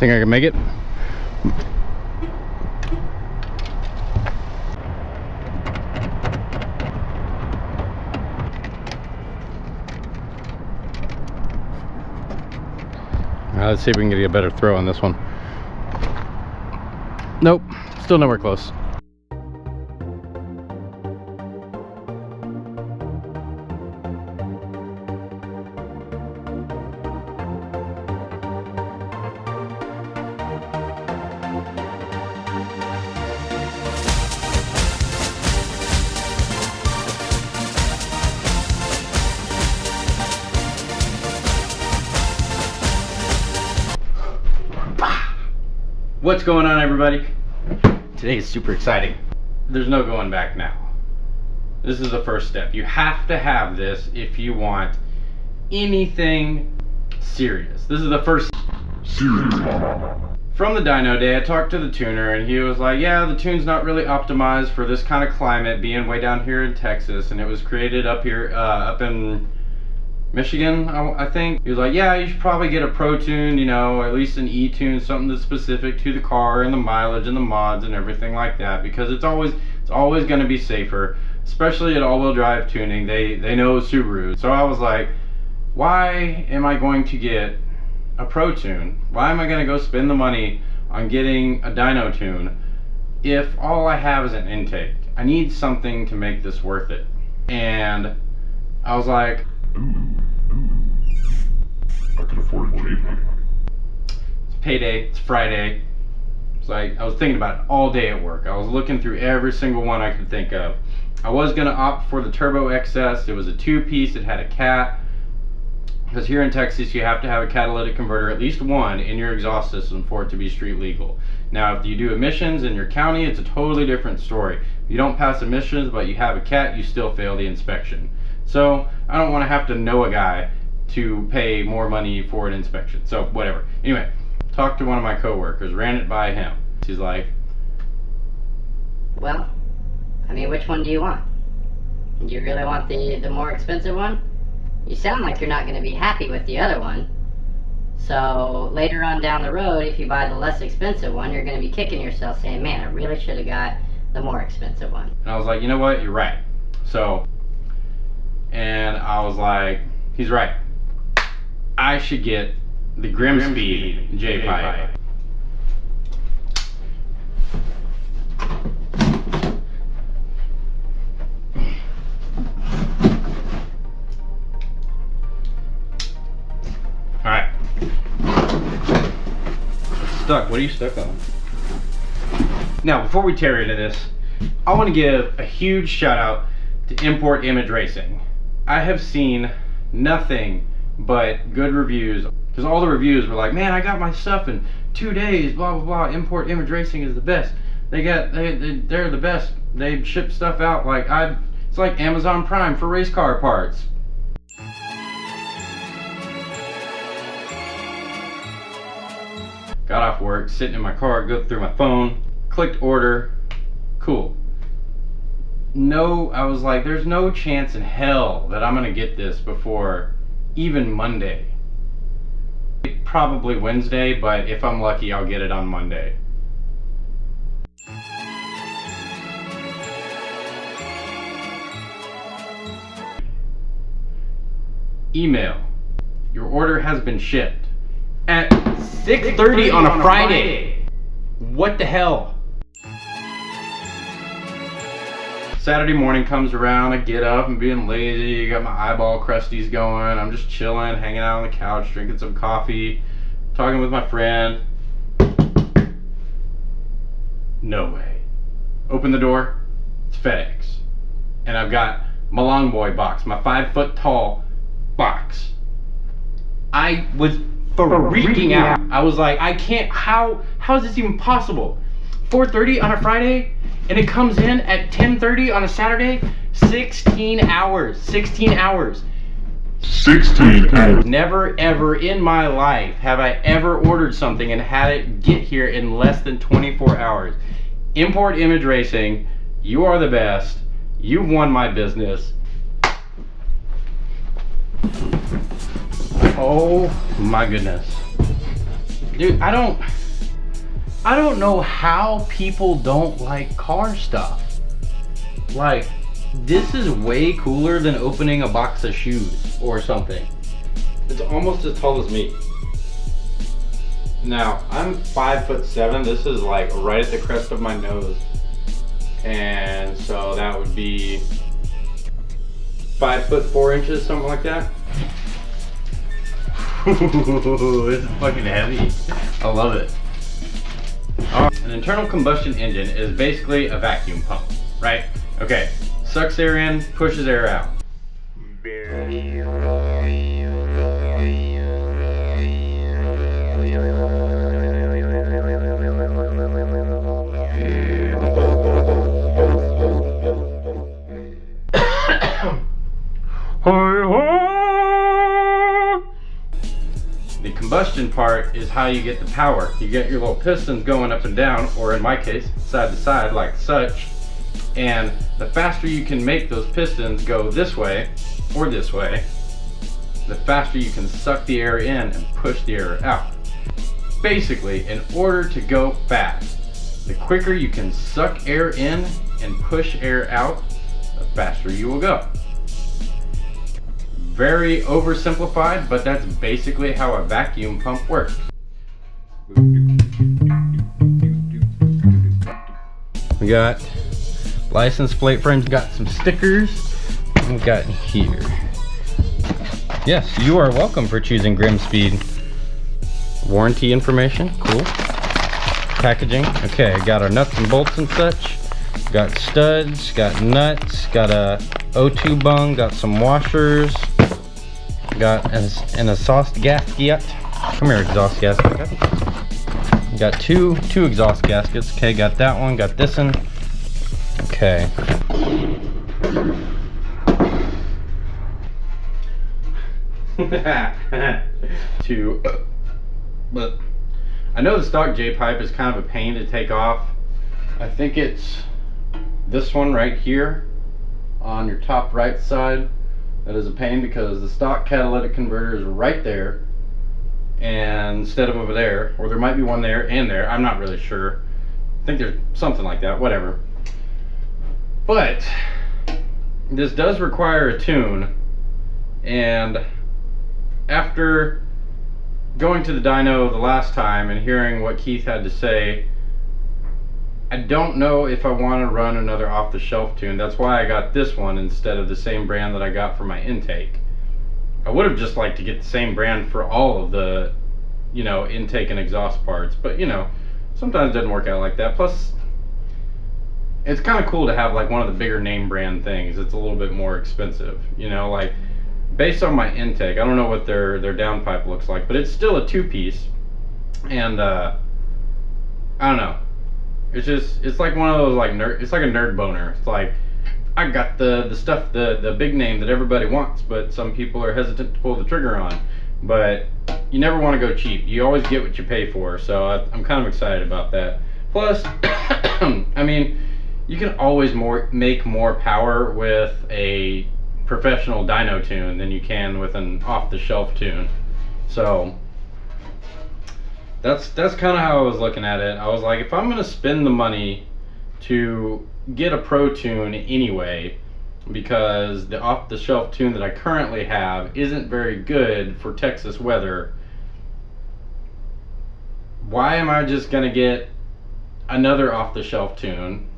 Think I can make it? Let's see if we can get a better throw on this one. Nope, still nowhere close. What's going on, everybody? Today is super exciting. There's no going back now. This is the first step. You have to have this if you want anything serious. This is the first serious. From the dyno day, I talked to the tuner and he was like, yeah, the tune's not really optimized for this kind of climate, being way down here in Texas, and it was created up here, up in Michigan, I think. He was like, yeah, you should probably get a Pro Tune, you know, at least an E-Tune, something that's specific to the car and the mileage and the mods and everything like that, because it's always going to be safer, especially at all-wheel drive tuning. They know Subaru. So I was like, why am I going to get a Pro Tune? Why am I going to go spend the money on getting a dyno tune if all I have is an intake? I need something to make this worth it. And I was like, I can afford a Jpipe. it's payday, it's Friday. It's like, I was thinking about it all day at work. I was looking through every single one I could think of. I was gonna opt for the Turbo XS. It was a 2-piece, it had a cat. Because here in Texas, you have to have a catalytic converter, at least one, in your exhaust system for it to be street legal. Now, if you do emissions in your county, it's a totally different story. If you don't pass emissions, but you have a cat, you still fail the inspection. So I don't want to have to know a guy to pay more money for an inspection. So whatever. Anyway, talked to one of my coworkers, ran it by him. He's like, well, I mean, which one do you want? Do you really want the more expensive one? You sound like you're not going to be happy with the other one. So later on down the road, if you buy the less expensive one, you're going to be kicking yourself saying, man, I really should have got the more expensive one. and I was like, you know what, you're right. So, and I was like, he's right. I should get the Grimmspeed Jpipe. Alright. It's stuck. What are you stuck on? Now, before we tear into this, I want to give a huge shout out to Import Image Racing. I have seen nothing but good reviews, because all the reviews were like, man, I got my stuff in 2 days, blah blah blah. Import Image Racing is the best. They're the best. They ship stuff out like it's like Amazon Prime for race car parts. Got off work, sitting in my car, go through my phone, clicked order, cool. No, I was like, there's no chance in hell that I'm gonna get this before even Monday. Probably Wednesday, but if I'm lucky, I'll get it on Monday. Email. Your order has been shipped at 6:30 on a Friday. What the hell? Saturday morning comes around, I get up and being lazy, got my eyeball crusties going, I'm just chilling, hanging out on the couch, drinking some coffee, talking with my friend. No way. Open the door, it's FedEx. And I've got my long boy box, my 5-foot tall box. I was freaking out. I was like, I can't, how is this even possible? 4:30 on a Friday, and it comes in at 10:30 on a Saturday. 16 hours. 16 hours. 16 hours. Never ever in my life have I ever ordered something and had it get here in less than 24 hours. Import Image Racing, you are the best. You've won my business. Oh my goodness. Dude, I don't know how people don't like car stuff. Like, this is way cooler than opening a box of shoes or something. It's almost as tall as me. Now, I'm 5'7". This is like right at the crest of my nose. And so that would be 5'4", something like that. It's fucking heavy. I love it. An internal combustion engine is basically a vacuum pump, right? Okay, sucks air in, pushes air out. The combustion part is how you get the power. You get your little pistons going up and down, or in my case, side to side like such. And the faster you can make those pistons go this way or this way, the faster you can suck the air in and push the air out. Basically, in order to go fast, the quicker you can suck air in and push air out, the faster you will go. Very oversimplified, but that's basically how a vacuum pump works. We got license plate frames, got some stickers, and we got here. Yes, you are welcome for choosing Grimmspeed. Warranty information, cool. Packaging, okay, got our nuts and bolts and such. Got studs, got nuts, got a O2 bung, got some washers. Got an exhaust gasket. Come here, exhaust gasket. Got two exhaust gaskets. Okay, got that one, got this one. Okay. But I know the stock J-pipe is kind of a pain to take off. I think it's this one right here on your top right side. That is a pain because the stock catalytic converter is right there, and instead of over there, or there might be one there and there, I'm not really sure. I think there's something like that, whatever. But this does require a tune, and after going to the dyno the last time and hearing what Keith had to say, I don't know if I want to run another off-the-shelf tune. That's why I got this one instead of the same brand that I got for my intake. I would have just liked to get the same brand for all of the, you know, intake and exhaust parts, but you know, sometimes it doesn't work out like that. Plus, it's kind of cool to have like one of the bigger name brand things. It's a little bit more expensive, you know, like based on my intake. I don't know what their downpipe looks like, but it's still a two-piece, and I don't know. It's just, it's like one of those like it's like a nerd boner. It's like, I got the stuff, the big name that everybody wants, but some people are hesitant to pull the trigger on. But you never want to go cheap. You always get what you pay for, so I'm kind of excited about that. Plus, I mean, you can always make more power with a professional dyno tune than you can with an off-the-shelf tune. So that's kind of how I was looking at it. I was like, if I'm gonna spend the money to get a pro tune anyway, because the off-the-shelf tune that I currently have isn't very good for Texas weather, why am I just gonna get another off-the-shelf tune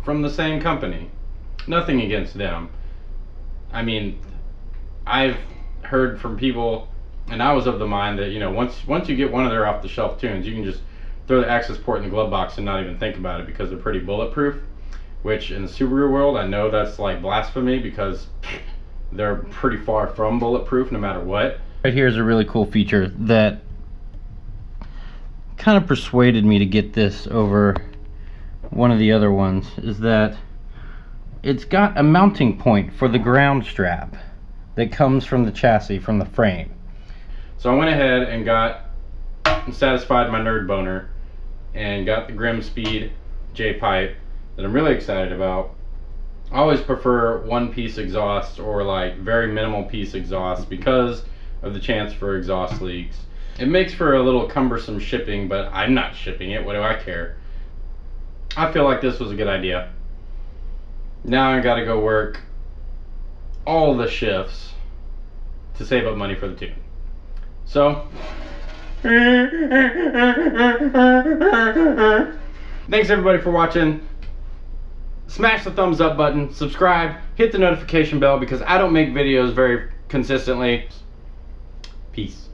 from the same company? Nothing against them. I mean, I've heard from people, and I was of the mind that, you know, once you get one of their off-the-shelf tunes, you can just throw the access port in the glove box and not even think about it, because they're pretty bulletproof. Which in the Subaru world, I know that's like blasphemy, because they're pretty far from bulletproof no matter what. Right here is a really cool feature that kind of persuaded me to get this over one of the other ones, is that it's got a mounting point for the ground strap that comes from the chassis, from the frame. So I went ahead and satisfied my nerd boner and got the Grimmspeed Jpipe that I'm really excited about. I always prefer one-piece exhaust or like very minimal piece exhaust because of the chance for exhaust leaks. It makes for a little cumbersome shipping, but I'm not shipping it. What do I care? I feel like this was a good idea. Now I gotta go work all the shifts to save up money for the tune. So, thanks everybody for watching. Smash the thumbs up button, subscribe, hit the notification bell because I don't make videos very consistently. Peace.